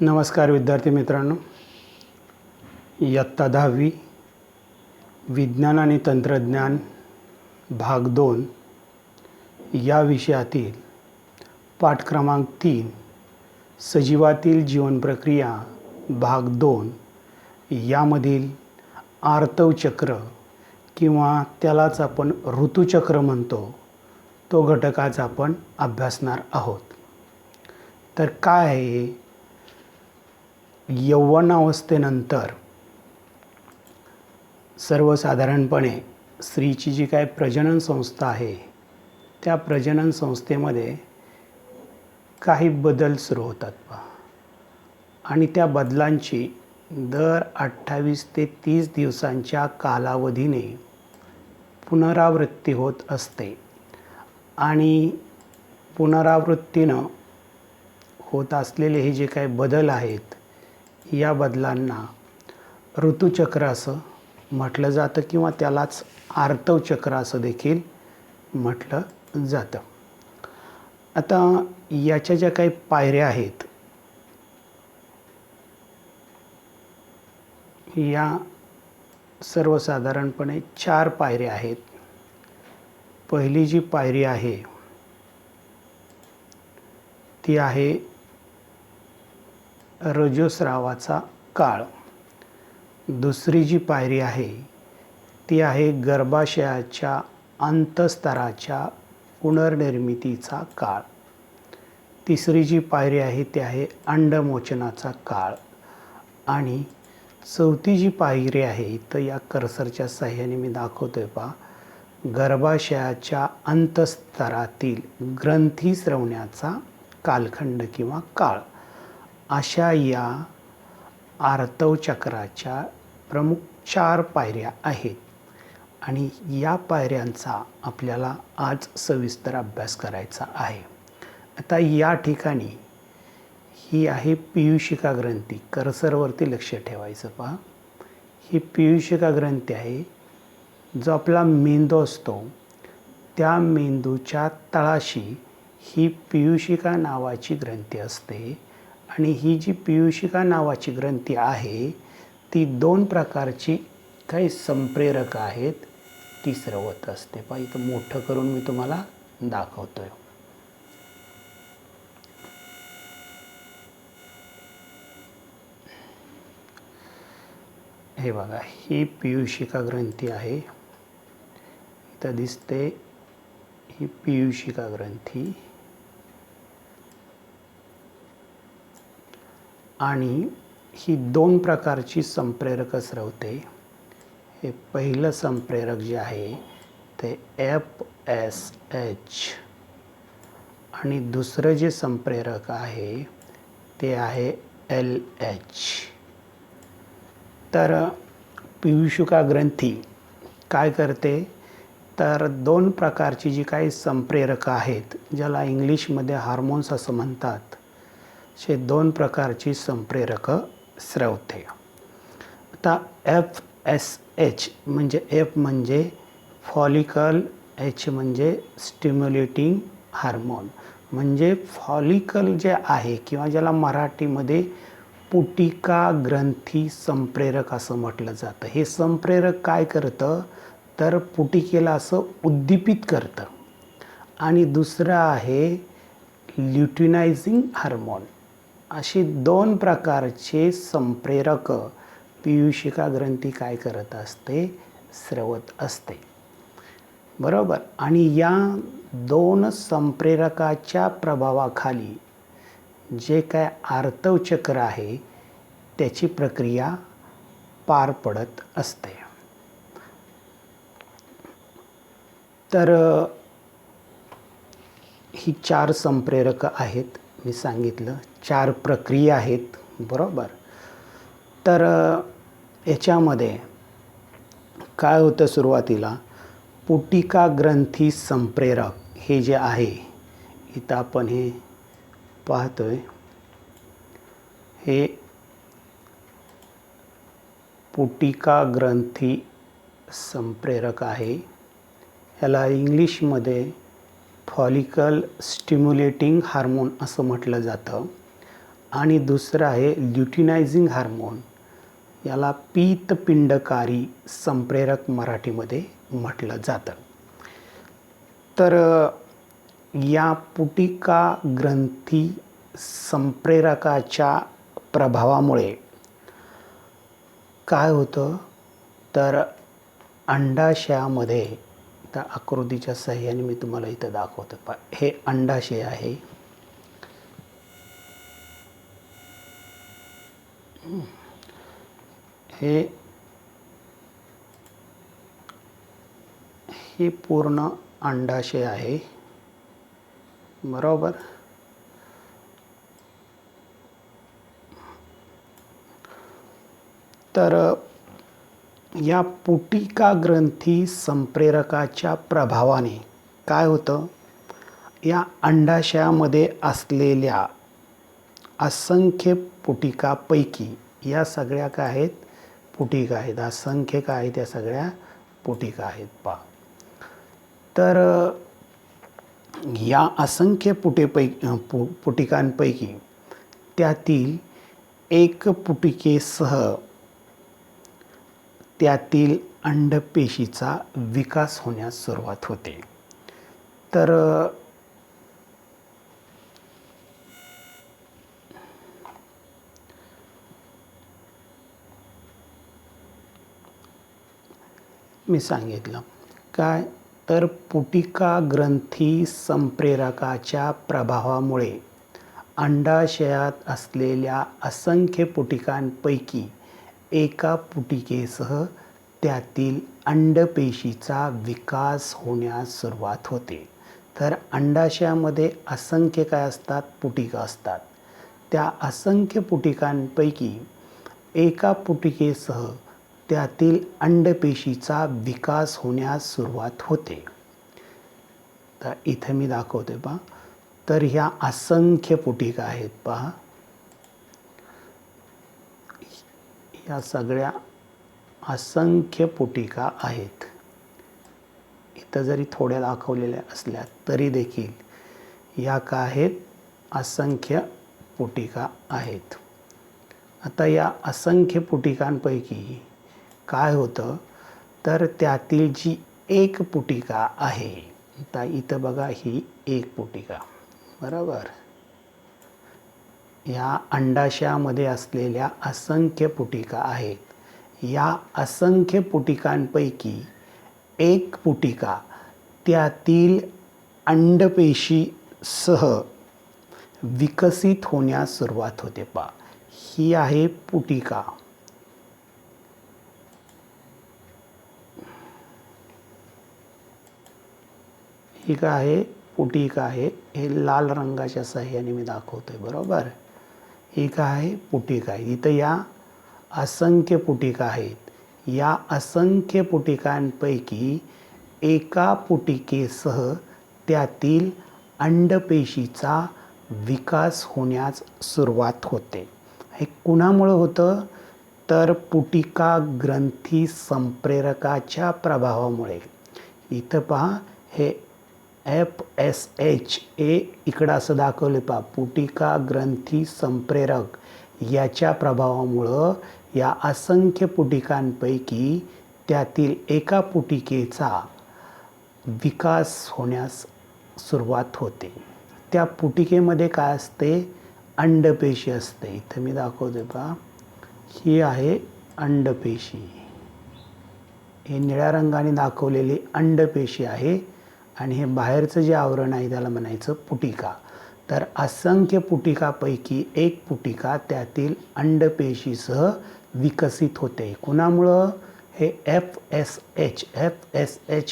नमस्कार विद्यार्थी मित्रांनो, इयत्ता 10वी विज्ञान आणि तंत्रज्ञान भाग 2 या विषयातील पाठ क्रमांक 3 सजीवातील जीवनप्रक्रिया भाग 2 यामधील आर्तव चक्र किंवा त्यालाच आपण ऋतुचक्र म्हणतो, तो घटक आज आपण अभ्यासणार आहोत. तर काय आहे? यौवनावस्थेनंतर सर्वसाधारणपणे स्त्रीची जी काय प्रजनन संस्था आहे, त्या प्रजनन संस्थेमध्ये काही बदल सुरू होतात आणि त्या बदलांची दर 28 ते 30 दिवसांच्या कालावधीने पुनरावृत्ती होत असते आणि पुनरावृत्तीनं होत असलेले हे जे काही बदल आहेत, या बदलांना ऋतुचक्र असं म्हटलं जातं किंवा त्यालाच आर्तव चक्र असं देखील म्हटलं जातं. आता याच्या ज्या काही पायऱ्या आहेत, या सर्वसाधारणपणे 4 पायऱ्या आहेत. पहिली जी पायरी आहे ती आहे रजोस्रावाचा काळ. दुसरी जी पायरी आहे ती आहे गर्भाशयाच्या अंतस्तराच्या पुनर्निर्मितीचा काळ. तिसरी जी पायरी आहे ती आहे अंडमोचनाचा काळ. आणि चौथी जी पायरी आहे, तर या कर्सरच्या साहाय्याने मी दाखवतोय पहा, गर्भाशयाच्या अंतस्तरातील ग्रंथी स्रवण्याचा कालखंड किंवा काळ. अशा या आर्तव चक्राच्या प्रमुख 4 पायऱ्या आहेत आणि या पायऱ्यांचा आपल्याला आज सविस्तर अभ्यास करायचा आहे. आता या ठिकाणी ही आहे पीयूषिका ग्रंथी. कर्सरवरती लक्ष ठेवायचं पहा. ही पीयूषिका ग्रंथी आहे. जो आपला मेंदू असतो, त्या मेंदूच्या तळाशी ही पीयूषिका नावाची ग्रंथी असते आणि ही जी पीयूषिका नावाची ग्रंथी आहे, ती 2 प्रकारची काही संप्रेरक आहेत, ती स्रवत असते. पहा, इथं मोठं करून मी तुम्हाला दाखवतोय. हे बघा, ही पीयूषिका ग्रंथी आहे. इथं दिसते ही पीयूषिका ग्रंथी आणि ही 2 प्रकारची संप्रेरक स्रवते. हे पहिलं संप्रेरक जे आहे ते FSH आणि दुसरं जे संप्रेरक आहे ते आहे LH. तर पीयूषिका ग्रंथी काय करते? तर 2 प्रकारची जी काही संप्रेरकं आहेत, ज्याला इंग्लिशमध्ये हार्मोन्स असं म्हणतात, असे 2 प्रकारची संप्रेरकं स्रवते. आता FSH म्हणजे F म्हणजे फॉलिकल, H म्हणजे स्टिम्युलेटिंग हार्मोन. म्हणजे फॉलिकल जे आहे किंवा ज्याला मराठीमध्ये पुटिका ग्रंथी संप्रेरक असं म्हटलं जातं. हे संप्रेरक काय करतं? तर पुटिकेला असं उद्दीपित करतं. आणि दुसरं आहे ल्युटिनायझिंग हार्मोन. अशी 2 प्रकारचे संप्रेरक पीयूषिका ग्रंथी काय करत असते? स्रवत असते. बरोबर. आणि या 2 संप्रेरकाच्या प्रभावाखाली जे काय आर्तव चक्र आहे, त्याची प्रक्रिया पार पडत असते. तर ही 4 संप्रेरकं आहेत. मी सांगितलं 4 प्रक्रिया आहेत. बरोबर. तर याच्यामध्ये काय होतं? सुरुवातीला पुटिका ग्रंथी संप्रेरक हे जे आहे, इथं आपण हे पाहतोय, हे पुटिका ग्रंथी संप्रेरक आहे. याला इंग्लिशमध्ये फॉलिकल स्टिम्युलेटिंग हार्मोन असं म्हटलं जातं. आणि दुसरं आहे ल्युटिनायझिंग हार्मोन. याला पीतपिंडकारी संप्रेरक मराठीमध्ये म्हटलं जातं. तर या पुटिका ग्रंथी संप्रेरकाच्या प्रभावामुळे काय होतं, तर अंडाशयामध्ये, त्या आकृतीच्या सहाय्याने मी तुम्हाला इथं दाखवतो. हे अंडाशय आहे. हे पूर्ण अंडाशय आहे, बरोबर. तर या पुटिका ग्रंथी संप्रेरकाच्या प्रभावाने काय होतं, या अंडाशयामध्ये असलेल्या असंख्य पुटिकापैकी या सगळ्या काय आहेत, पुटिका आहेत. असंख्य काय आहेत, त्या सगळ्या पुटिका आहेत. पहा, तर या असंख्य पुटिकांपैकी त्यातील एक पुटिकेसह त्यातील अंडपेशीचा विकास होण्यास सुरुवात होते. तर मी सांगितलं काय, तर पुटिका ग्रंथी संप्रेरकाच्या प्रभावामुळे अंडाशयात असलेल्या असंख्य पुटिकांपैकी एका पुटिकेसह त्यातील अंडपेशीचा विकास होण्यास सुरुवात होते. तर अंडाशयामध्ये असंख्य काय असतात, पुटिका असतात. त्या असंख्य पुटिकांपैकी एका पुटिकेसह त्यातील अंडपेशीचा विकास होण्यास सुरुवात होते. तर इथे मी दाखवते पहा. तर ह्या असंख्य पुटिका आहेत. पहा, या सगळ्या असंख्य पुटिका आहेत. इथं जरी थोड्या दाखवलेल्या असल्या तरी देखील या काय आहेत, असंख्य पुटिका आहेत. आता या असंख्य पुटिकांपैकी काय होतं, तर त्यातील जी एक पुटिका आहे, आता इथं बघा, ही एक पुटिका, बरोबर. या अंडाशयामध्ये असलेल्या असंख्य पुटिका आहेत. या असंख्य पुटिकांपैकी एक पुटिका त्यातील अंडपेशीसह विकसित होण्यास सुरुवात होते. पहा, ही आहे पुटिका. ही काय आहे, पुटिका आहे. हे लाल रंगाच्या सहाय्याने मी दाखवतोय, बरोबर. ही काय आहे, पुटिका आहे. इथं या असंख्य पुटिका आहेत. या असंख्य पुटिकांपैकी एका पुटिकेसह त्यातील अंडपेशीचा विकास होण्यास सुरुवात होते. हे कुणामुळे होतं, तर पुटिका ग्रंथी संप्रेरकाच्या प्रभावामुळे. इथं पहा, हे FSH हे इकडं असं दाखवले. पहा, पुटिका ग्रंथी संप्रेरक याच्या प्रभावामुळं या असंख्य पुटिकांपैकी त्यातील एका पुटिकेचा विकास होण्यास सुरुवात होते. त्या पुटिकेमध्ये काय असते, अंडपेशी असते. इथं मी दाखवते पहा, ही आहे अंडपेशी. हे निळ्या रंगाने दाखवलेली अंडपेशी आहे आणि हे बाहेरचं जे आवरण आहे त्याला म्हणायचं पुटिका. तर असंख्य पुटिकापैकी एक पुटिका त्यातील अंडपेशीसह विकसित होते. कुणामुळं, हे FSH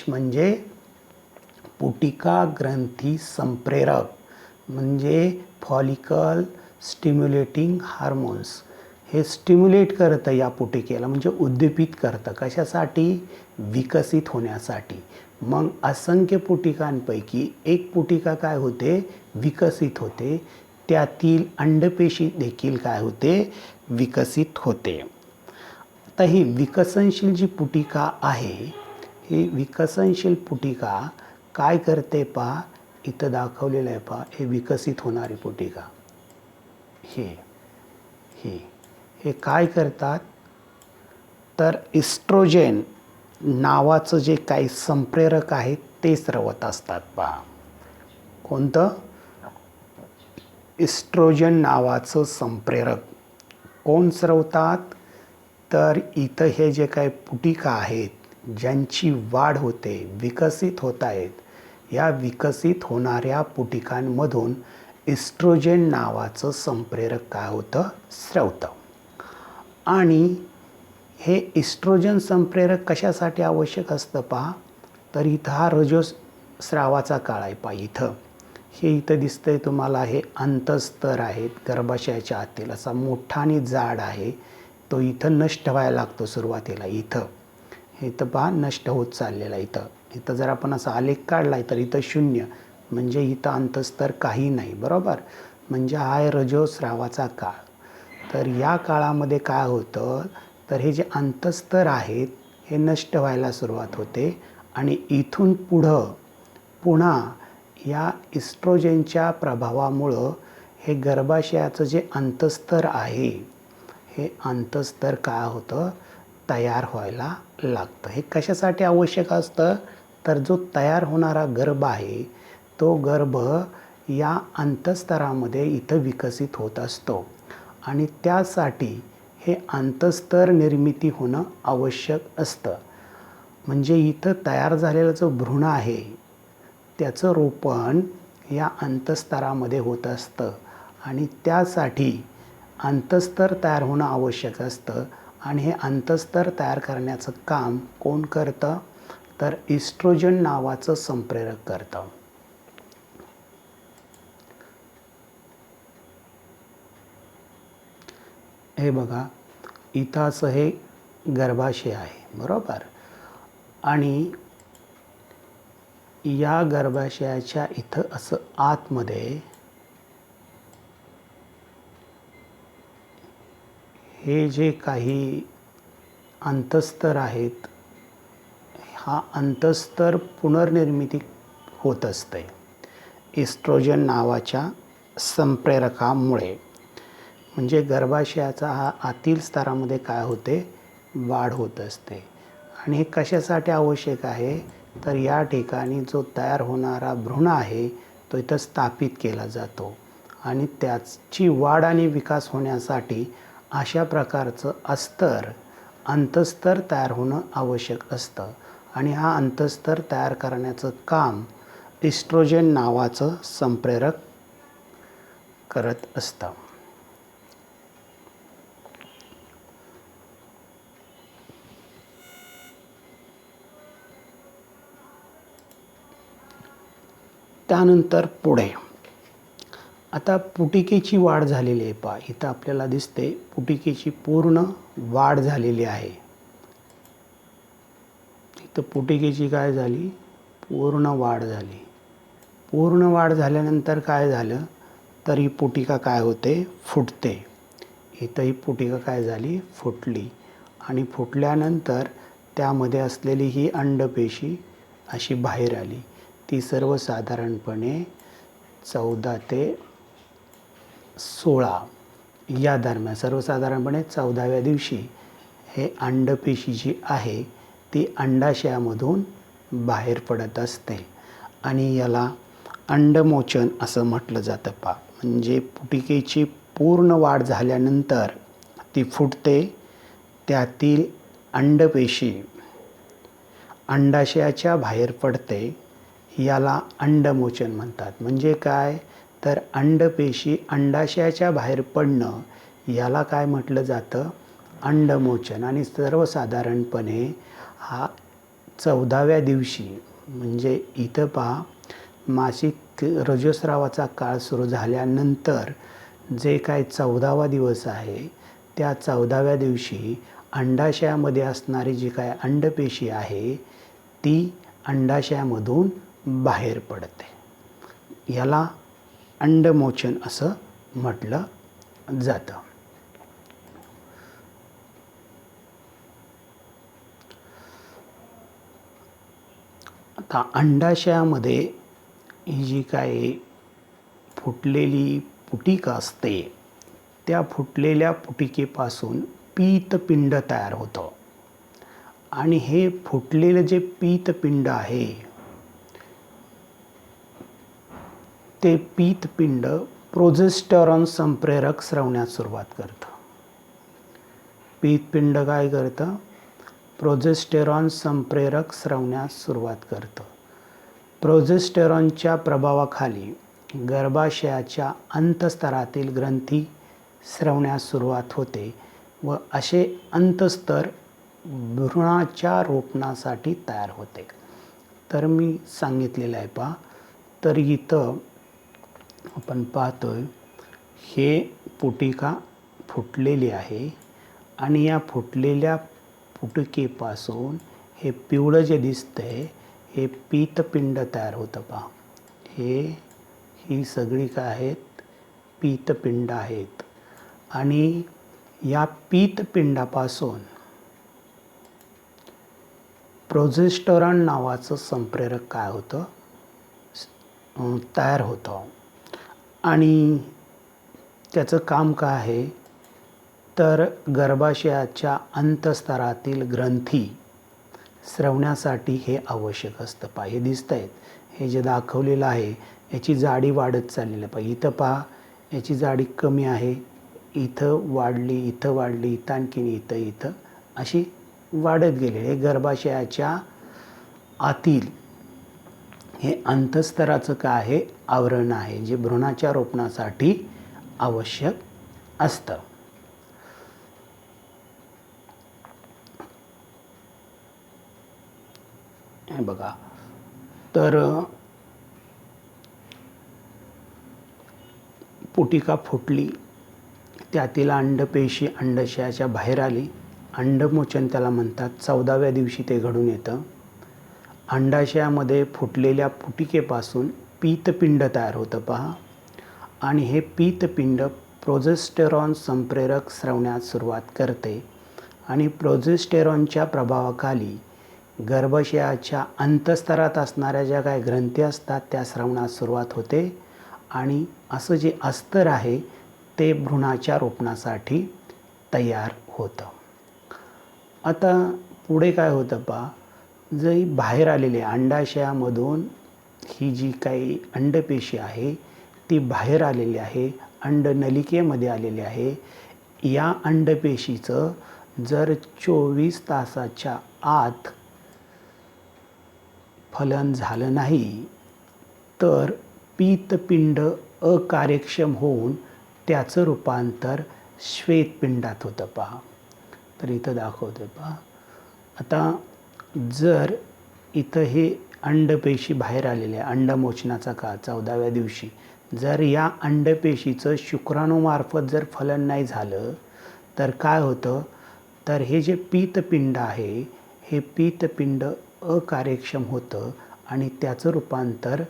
म्हणजे पुटिका ग्रंथी संप्रेरक, म्हणजे फॉलिकल स्टिम्युलेटिंग हार्मोन्स. हे स्टिम्युलेट करतं या पुटिकेला, म्हणजे उद्दीपित करतं. कशासाठी, विकसित होण्यासाठी. मग असंख्य पुटिकांपैकी एक पुटिका काय होते, विकसित होते. त्यातील अंडपेशी देखील काय होते, विकसित होते. आता ही विकसनशील जी पुटिका आहे, ही विकसनशील पुटिका काय करते, पहा, इथं दाखवलेलं आहे. पहा, हे विकसित होणारी पुटिका. हे हे काय करतात तर इस्ट्रोजेन नावाचं जे काही संप्रेरक आहे ते स्रवत असतात. पहा कोणतं इस्ट्रोजन नावाचं संप्रेरक कोण स्रवतात तर इथं हे जे काही पुटिका आहेत ज्यांची वाढ होते विकसित होत आहेत या विकसित होणाऱ्या पुटिकांमधून इस्ट्रोजेन नावाचं संप्रेरक काय होतं स्रवतं. आणि हे इस्ट्रोजन संप्रेरक कशासाठी आवश्यक असतं पहा तर इथं हा रजोस्रावाचा काळ आहे. पहा इथं दिसतंय तुम्हाला हे अंतस्तर आहेत गर्भाशयाच्या आतील असा मोठा आणि जाड आहे तो इथं नष्ट व्हायला लागतो सुरुवातीला. इथं पहा नष्ट होत चाललेला इथं जर आपण असा आलेख काढला तर इथं 0 म्हणजे इथं अंतस्तर काही नाही बरोबर. म्हणजे हा आहे रजोस्रावाचा काळ. तर या काळामध्ये काय होतं तर हे जे अंतस्तर आहेत हे नष्ट व्हायला सुरुवात होते आणि इथून पुन्हा या इस्ट्रोजेनच्या प्रभावामुळं हे गर्भाशयाचं जे अंतस्तर आहे हे अंतस्तर काय होतं तयार व्हायला लागतं. हे कशासाठी आवश्यक असतं तर जो तयार होणारा गर्भ आहे तो गर्भ या अंतस्तरामध्ये इथं विकसित होत असतो आणि त्यासाठी हे अंतस्तर निर्मिती होणं आवश्यक असतं. म्हणजे इथं तयार झालेलं जो भ्रूण आहे त्याचं रोपण या अंतस्तरामध्ये होत असतं आणि त्यासाठी अंतस्तर तयार होणं आवश्यक असतं आणि हे अंतस्तर तयार करण्याचं काम कोण करतं तर इस्ट्रोजन नावाचं संप्रेरक करतं. हे बघा इथं असं हे गर्भाशय आहे बरोबर आणि या गर्भाशयाच्या इथं असं आतमध्ये हे जे काही अंतस्तर आहेत हा अंतस्तर पुनर्निर्मिती होत असते इस्ट्रोजन नावाच्या संप्रेरकामुळे. म्हणजे गर्भाशयाचा हा आतील स्तरामध्ये काय होते वाढ होत असते आणि हे कशासाठी आवश्यक आहे तर या ठिकाणी जो तयार होणारा भ्रूण आहे तो इथं स्थापित केला जातो आणि त्याची वाढ आणि विकास होण्यासाठी अशा प्रकारचं अंतस्तर तयार होणं आवश्यक असतं आणि हा अंतस्तर तयार करण्याचं काम इस्ट्रोजन नावाचं संप्रेरक करत असतं. त्यानंतर पुढे आता पुटिकेची वाढ झालेली आहे. पहा इथं आपल्याला दिसते पुटिकेची पूर्ण वाढ झालेली आहे. इथं पुटिकेची काय झाली पूर्ण वाढ झाली. पूर्ण वाढ झाल्यानंतर काय झालं तर ही पुटिका काय होते फुटते. इथं ही पुटिका काय झाली फुटली आणि फुटल्यानंतर त्यामध्ये असलेली ही अंडपेशी अशी बाहेर आली. ती सर्वसाधारणपणे 14 ते 16 या दरम्यान सर्वसाधारणपणे 14व्या दिवशी हे अंडपेशी जी आहे ती अंडाशयामधून बाहेर पडत असते आणि याला अंडमोचन असं म्हटलं जातं. पहा म्हणजे पुटिकेची पूर्ण वाढ झाल्यानंतर ती फुटते त्यातील अंडपेशी अंडाशयाच्या बाहेर पडते याला अंडमोचन म्हणतात. म्हणजे काय तर अंडपेशी अंडाशयाच्या बाहेर पडणं याला काय म्हटलं जातं अंडमोचन. आणि सर्वसाधारणपणे हा 14व्या दिवशी म्हणजे इथं पहा मासिक रजस्रावाचा काळ सुरू झाल्यानंतर जे काय 14वा दिवस आहे त्या 14व्या दिवशी अंडाशयामध्ये असणारी जी काय अंडपेशी आहे ती अंडाशयामधून बाहेर पडते. याला अंडमोचन असं म्हटलं जातं. आता अंडाशयामध्ये ही जी काय फुटलेली पुटिका असते त्या फुटलेल्या पुटिकेपासून पीतपिंड तयार होतं आणि हे फुटलेलं जे पीतपिंड आहे ते पीतपिंड प्रोजेस्टेरॉन संप्रेरक स्रवण्यास सुरुवात करतं. पीतपिंड काय करतं? प्रोजेस्टेरॉन संप्रेरक स्रवण्यास सुरुवात करतं. प्रोजेस्टेरॉनच्या प्रभावाखाली गर्भाशयाच्या अंतस्तरातील ग्रंथी स्रवण्यास सुरुवात होते व असे अंतस्तर भ्रूणाच्या रोपणासाठी तयार होते. तर मी सांगितलेलं आहे पहा. तर इथं आपण पाहतोय हे पुटिका फुटलेली आहे आणि या फुटलेल्या पुटिकेपासून हे पिवळं जे दिसतंय हे पीतपिंड तयार होतं पहा. ही सगळी काय आहेत? पीतपिंड आहेत आणि या पीतपिंडापासून प्रोजेस्टेरॉन नावाचं संप्रेरक काय होतं? तयार होतं आणि त्याचं काम काय आहे? तर गर्भाशयाच्या अंतस्तरातील ग्रंथी स्रवण्यासाठी हे आवश्यक असतं. पहा हे दिसत आहेत, हे जे दाखवलेलं आहे याची जाडी वाढत चाललेलं आहे. पहा इथं पहा याची जाडी कमी आहे, इथं वाढली, इथं वाढली, इथं आणखीन इथं अशी वाढत गेलेली. हे गर्भाशयाच्या आतील हे अंतस्तराचं काय आहे? आवरण आहे, जे भ्रूणाच्या रोपणासाठी आवश्यक असतं. हे बघा, तर पुटिका फुटली, त्यातील अंडपेशी अंडाशयाच्या बाहेर आली. अंडमोचन त्याला म्हणतात. 14व्या दिवशी ते घडून येतं. अंडाशयामध्ये फुटलेल्या पुटिकेपासून पीतपिंड तयार होतं पहा आणि हे पीतपिंड प्रोजेस्टेरॉन संप्रेरक स्रवण्यास सुरुवात करते आणि प्रोजेस्टेरॉनच्या प्रभावाखाली गर्भाशयाच्या अंतस्तरात असणाऱ्या ज्या काही ग्रंथी असतात त्या स्रवण्यास सुरुवात होते आणि असं जे अस्तर आहे ते भ्रूणाच्या रोपणासाठी तयार होतं. आता पुढे काय होतं पहा, जरी बाहेर आलेले अंडाशयामधून ही जी काही अंडपेशी आहे ती बाहेर आलेली आहे, अंडनलिकेमध्ये आलेली आहे. या अंडपेशीचं जर 24 तासाच्या आत फलन झालं नाही तर पीतपिंड अकार्यक्षम होऊन त्याचं रूपांतर श्वेतपिंडात होतं पहा. तर इथं दाखवतोय पहा. आता जर इथं हे अंडपेशी बाहेर आलेले आहे, अंडमोचनाचा काळ 14व्या दिवशी, जर या अंडपेशीचं शुक्राणूमार्फत जर फलन नाही झालं तर काय होतं? तर हे जे पीतपिंड आहे हे पीतपिंड अकार्यक्षम होतं आणि त्याचं रूपांतर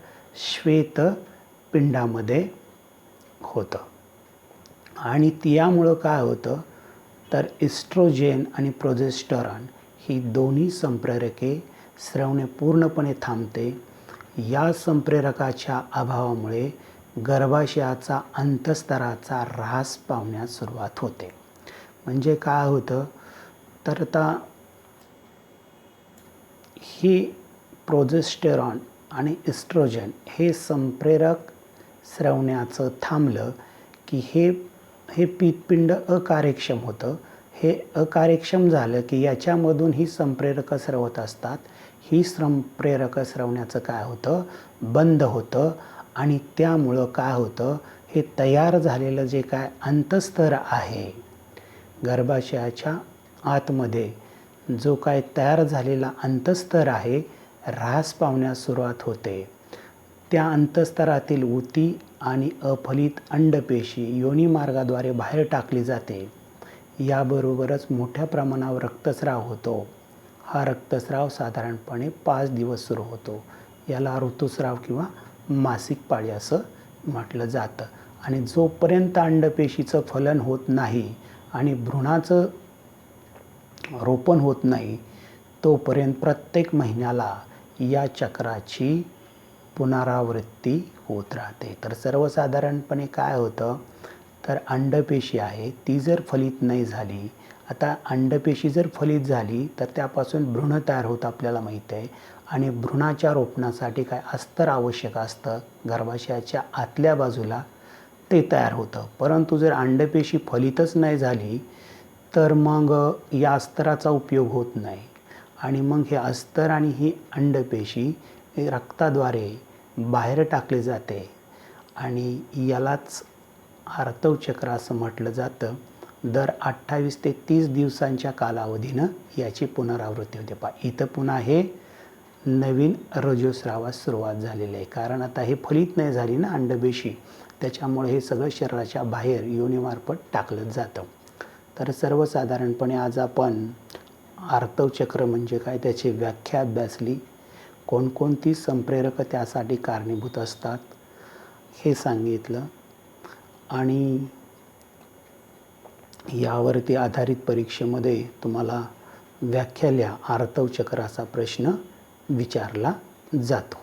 श्वेतपिंडामध्ये होतं आणि त्यामुळं काय होतं? तर इस्ट्रोजेन आणि प्रोजेस्टेरॉन ही दोन्ही संप्रेरके स्रवणे पूर्णपणे थांबते. या संप्रेरकाच्या अभावामुळे गर्भाशयाचा अंतस्तराचा ऱ्हास पावण्यास सुरुवात होते. म्हणजे काय होतं? तर आता ही प्रोजेस्टेरॉन आणि इस्ट्रोजन हे संप्रेरक स्रवण्याचं थांबलं की हे पीतपिंड अकार्यक्षम होतं. हे अकार्यक्षम झालं की याच्यामधून ही संप्रेरकं स्रवत असतात. ही संप्रेरकं स्रवण्याचं काय होतं? बंद होतं आणि त्यामुळं काय होतं? हे तयार झालेलं जे काय अंतस्तर आहे गर्भाशयाच्या आतमध्ये, जो काय तयार झालेला अंतस्तर आहे ऱ्हास पावण्यास सुरुवात होते. त्या अंतस्तरातील ऊती आणि अफलित अंडपेशी योनिमार्गाद्वारे बाहेर टाकली जाते. याबरोबरच मोठ्या प्रमाणावर रक्तस्राव होतो. हा रक्तस्राव साधारणपणे 5 दिवस सुरू होतो. याला ऋतुस्राव किंवा मासिक पाळी असं म्हटलं जातं. आणि जोपर्यंत अंडपेशीचं फलन होत नाही आणि भ्रूणाचं रोपण होत नाही तोपर्यंत प्रत्येक महिन्याला या चक्राची पुनरावृत्ती होत राहते. तर सर्वसाधारणपणे काय होतं? तर अंडपेशी आहे ती जर फलित नाही झाली, आता अंडपेशी जर फलित झाली तर त्यापासून भ्रूण तयार होतं आपल्याला माहीत आहे, आणि भ्रूणाच्या रोपणासाठी काय अस्तर आवश्यक असतं गर्भाशयाच्या आतल्या बाजूला, ते तयार होतं. परंतु जर अंडपेशी फलितच नाही झाली तर मग या अस्तराचा उपयोग होत नाही, आणि मग हे अस्तर आणि ही अंडपेशी रक्ताद्वारे बाहेर टाकले जाते, आणि यालाच आर्तव चक्र असं म्हटलं जातं. दर 28 ते 30 दिवसांच्या कालावधीनं याची पुनरावृत्ती होते. इथं पुन्हा हे नवीन रजोस्रावास सुरुवात झालेली आहे, कारण आता हे फलित नाही झाली ना अंडपेशी, त्याच्यामुळे हे सगळं शरीराच्या बाहेर योनीमार्फत टाकलं जातं. तर सर्वसाधारणपणे आज आपण आर्तव चक्र म्हणजे काय, त्याची व्याख्या अभ्यासली, कोणकोणती संप्रेरकं त्यासाठी कारणीभूत असतात हे सांगितलं, आणि यावरती आधारित परीक्षेमध्ये तुम्हाला व्याख्या लिहा आर्तव चक्राचा प्रश्न विचारला जातो.